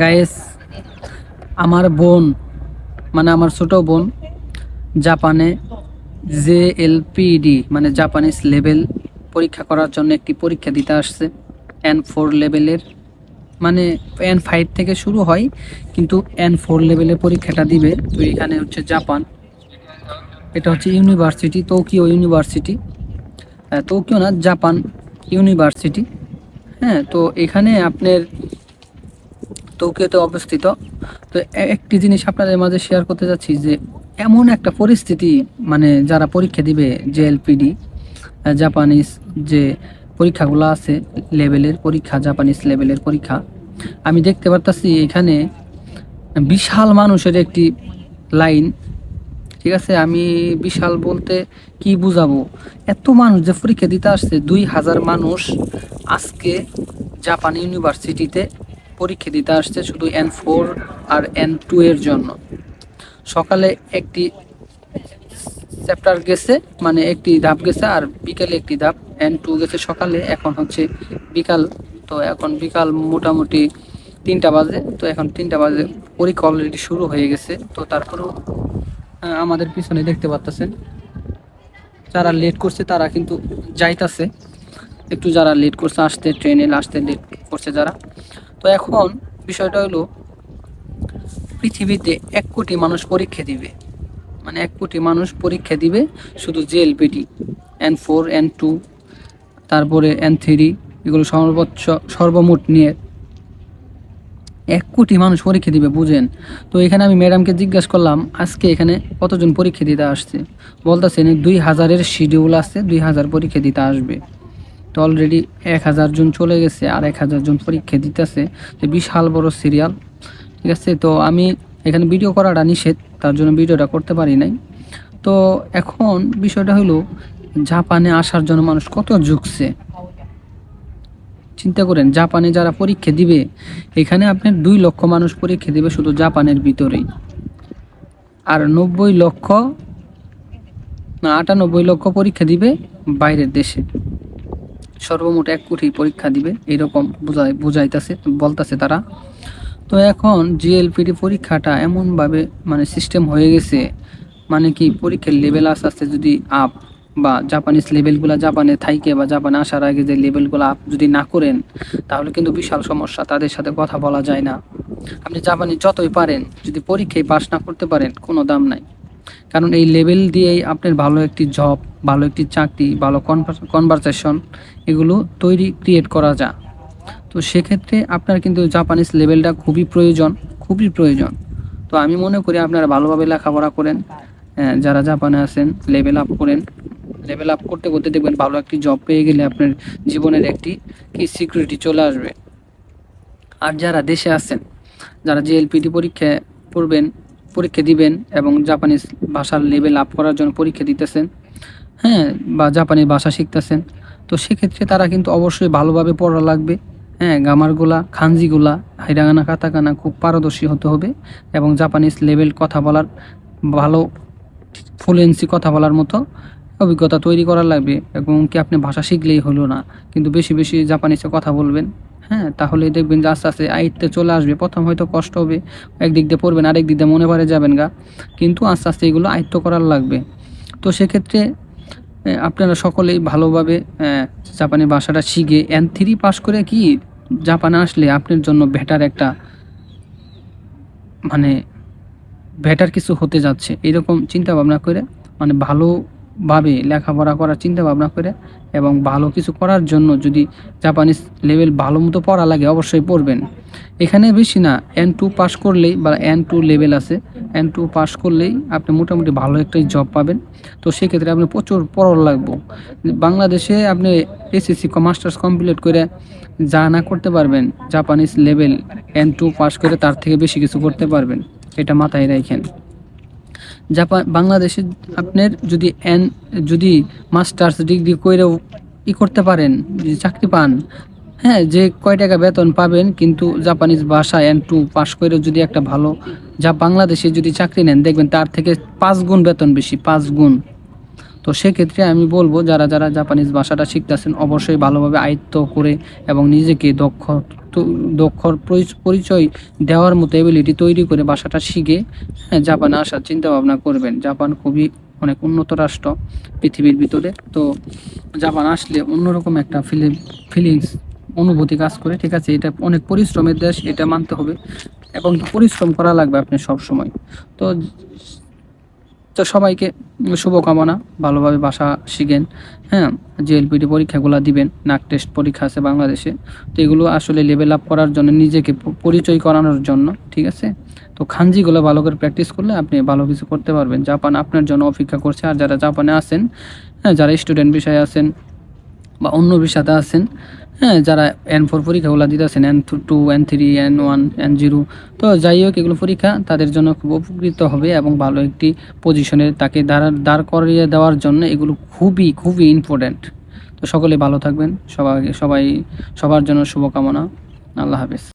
Guys, আমার বোন মানে আমার ছোট বোন জাপানে JLPD মানে জাপানিজ লেভেল পরীক্ষা করার জন্য একটি পরীক্ষা দিতে আসছে। N4 লেভেলের মানে N5 থেকে শুরু হয়, কিন্তু N4 লেভেলের পরীক্ষাটা দিবে। তো এখানে হচ্ছে জাপান, এটা হচ্ছে ইউনিভার্সিটি, টোকিও ইউনিভার্সিটি, টোকিও না, জাপান ইউনিভার্সিটি। হ্যাঁ, তো এখানে আপনার টোকিওতে অবস্থিত। তো একটি জিনিস আপনাদের মাঝে শেয়ার করতে যাচ্ছি যে এমন একটা পরিস্থিতি, মানে যারা পরীক্ষা দিবে JLPD জাপানিজ যে পরীক্ষাগুলো আছে, লেভেলের পরীক্ষা, জাপানিজ লেভেলের পরীক্ষা, আমি দেখতে পারতাছি এখানে বিশাল মানুষের একটি লাইন। ঠিক আছে, আমি বিশাল বলতে কি বুঝাবো, এত মানুষ যে পরীক্ষা দিতে আসছে, 2000 মানুষ আজকে জাপান ইউনিভার্সিটিতে পরীক্ষা দিতে আসছে শুধু N4 আর N2 এর জন্য। সকালে একটি চ্যাপ্টার গেছে, মানে একটি ধাপ গেছে, আর বিকেলে একটি ধাপ। N2 গেছে সকালে, এখন হচ্ছে বিকাল। তো এখন বিকাল মোটামুটি 3টা বাজে। তো এখন 3টা বাজে, পরীক্ষা অলরেডি শুরু হয়ে গেছে। তো তারপরেও আমাদের পিছনে দেখতে পাচ্ছেন যারা লেট করছে তারা কিন্তু যাইতাছে। একটু যারা লেট করছে আসতে, ট্রেনে আসতে লেট করছে যারা। তো এখন বিষয়টা হলো, পৃথিবীতে 1 কোটি মানুষ পরীক্ষা দিবে, মানে 1 কোটি মানুষ পরীক্ষা দিবে শুধু JLPD N4 N2 তারপরে N3, এগুলো সর্বমোট নিয়ে 1 কোটি মানুষ পরীক্ষা দিবে, বুঝেন। তো এখানে আমি ম্যাডামকে জিজ্ঞাসা করলাম আজকে এখানে কতজন পরীক্ষা দিতে আসছে। বলতেছে 2000-এর শিডিউল আছে, 2000 পরীক্ষা দিতে আসবে। তো অলরেডি 1000 জন চলে গেছে, আর 1000 জন পরীক্ষা দিতেছে। তো বিশাল বড় সিরিয়াল। ঠিক আছে, তো আমি এখানে ভিডিও করাটা নিষেধ, তার জন্য ভিডিওটা করতে পারি নাই। তো এখন বিষয়টা হলো, জাপানে আসার জন্য মানুষ কত ঝুঁকছে। চিন্তা করেন, জাপানে যারা পরীক্ষা দিবে, এখানে আপনার 2 লক্ষ মানুষ পরীক্ষা দিবে শুধু জাপানের ভিতরেই, আর 90 লক্ষ না 98 লক্ষ পরীক্ষা দিবে বাইরের দেশে। সর্বমোট 1 কোটি পরীক্ষা দিবে, এরকম বুঝাইতেছে, বলতেছে তারা। তো এখন JLPD পরীক্ষাটা এমনভাবে মানে সিস্টেম হয়ে গেছে, মানে কি পরীক্ষার লেভেল আস্তে আস্তে যদি আপ, বা জাপানিজ লেভেলগুলো জাপানে থাইকে বা জাপানে আসার আগে যে লেভেলগুলো আপ যদি না করেন, তাহলে কিন্তু বিশাল সমস্যা, তাদের সাথে কথা বলা যায় না। আপনি জাপানি যতই পারেন, যদি পরীক্ষায় পাস না করতে পারেন, কোনো দাম নাই। কারণ এই লেভেল দিয়েই আপনার ভালো একটি জব, ভালো একটি চাকরি, ভালো কনভারসেশন, এগুলো ক্রিয়েট করা যায়। তো সেক্ষেত্রে আপনার কিন্তু জাপানিজ লেভেলটা খুবই প্রয়োজন, খুবই প্রয়োজন। তো আমি মনে করি আপনারা ভালোভাবে লেখাপড়া করেন, যারা জাপানে আছেন লেভেল আপ করেন। লেভেল আপ করতে করতে দেখবেন ভালো একটি জব পেয়ে গেলে আপনার জীবনের একটি কি সিকিউরিটি চলে আসবে। আর যারা দেশে আছেন, যারা JLPD পরীক্ষা করবেন, পরীক্ষা দিবেন এবং জাপানিজ ভাষার লেভেল আপ করার জন্য পরীক্ষা দিতেছেন, হ্যাঁ, বা জাপানি ভাষা শিখতেছেন, তো সেক্ষেত্রে তারা কিন্তু অবশ্যই ভালোভাবে পড়া লাগবে। হ্যাঁ, গ্রামারগুলা, খানজিগুলা, হাইরাগানা কাতাকানা খুব পারদর্শী হতে হবে, এবং জাপানিজ লেভেল কথা বলার ভালো ফ্লুয়েন্সি কথা বলার মতো অভিজ্ঞতা তৈরি করা লাগবে। এবং কি আপনি ভাষা শিখলেই হলো না, কিন্তু বেশি বেশি জাপানিজে কথা বলবেন। হ্যাঁ, তাহলে দেখবেন যে আস্তে আস্তে আয়ত্তে চলে আসবে। প্রথম হয়তো কষ্ট হবে, একদিক দিয়ে পড়বেন, আরেক দিক দিয়ে মনে পারে যাবেন গা, কিন্তু আস্তে আস্তে এগুলো আয়ত্ত করার লাগবে। তো সেক্ষেত্রে আপনারা সকলেই ভালোভাবে জাপানি ভাষাটা শিখে N3 পাস করে কি জাপানে আসলে আপনার জন্য বেটার একটা, মানে বেটার কিছু হতে যাচ্ছে, এরকম চিন্তা ভাবনা করে, মানে ভালোভাবে লেখাপড়া করার চিন্তা ভাবনা করে, এবং ভালো কিছু করার জন্য যদি জাপানিজ লেভেল ভালো মতো পড়া লাগে অবশ্যই পড়বেন। এখানে বেশি না, N2 পাস করলেই, বা N2 লেভেল আছে, N2 পাস করলেই আপনি মোটামুটি ভালো একটা জব পাবেন। তো সেক্ষেত্রে আপনি প্রচুর পড়া লাগবে। বাংলাদেশে আপনি SSC মাস্টার্স কমপ্লিট করে যা না করতে পারবেন, জাপানিজ লেভেল N2 পাস করে তার থেকে বেশি কিছু করতে পারবেন, এটা মাথায় রাখেন। বাংলাদেশে আপনার যদি মাস্টার্স ডিগ্রি কইরেও করতে পারেন, যদি চাকরি পান, হ্যাঁ, যে কয় টাকা বেতন পাবেন, কিন্তু জাপানিজ ভাষা N2 পাস করে যদি একটা ভালো বাংলাদেশে যদি চাকরি নেন, দেখবেন তার থেকে 5 গুণ বেতন বেশি, 5 গুণ। তো সেক্ষেত্রে আমি বলবো, যারা যারা জাপানিজ ভাষাটা শিখতেছেন অবশ্যই ভালোভাবে আয়ত্ত করে এবং নিজেকে দক্ষ দক্ষর পরিচয় দেওয়ার মতো এবিলিটি তৈরি করে ভাষাটা শিখে জাপানে আসার চিন্তা ভাবনা করবেন। জাপান খুবই অনেক উন্নত রাষ্ট্র পৃথিবীর ভিতরে। তো জাপান আসলে অন্যরকম একটা ফিলিংস অনুভূতি কাজ করে, ঠিক আছে। এটা অনেক পরিশ্রমের দেশ, এটা মানতে হবে, এবং পরিশ্রম করা লাগবে আপনি সব সময়। তো তো সবাইকে শুভকামনা, ভালোভাবে ভাষা শিখেন। হ্যাঁ, জিএলপিটি পরীক্ষাগুলো দিবেন, নাক টেস্ট পরীক্ষা আছে বাংলাদেশে। তো এগুলো আসলে লেভেল আপ করার জন্য, নিজেকে পরিচয় করানোর জন্য, ঠিক আছে। তো খানজিগুলো ভালো করে প্র্যাকটিস করলে আপনি ভালো কিছু করতে পারবেন। জাপান আপনার জন্য অপেক্ষা করছে। আর যারা জাপানে আছেন, হ্যাঁ, যারা স্টুডেন্ট বিষয়ে আছেন বা অন্য বিষয়তে আছেন, হ্যাঁ, যারা N4 পরীক্ষাগুলো দিতেছেন, N2, N3, N1, N0, তো যাই হোক, এগুলো পরীক্ষা তাদের জন্য খুব উপকৃত হবে এবং ভালো একটি পজিশনে তাকে দাঁড় করিয়ে দেওয়ার জন্য এগুলো খুবই খুবই ইম্পর্ট্যান্ট। তো সকলে ভালো থাকবেন, সবার জন্য শুভকামনা। আল্লাহ হাফেজ।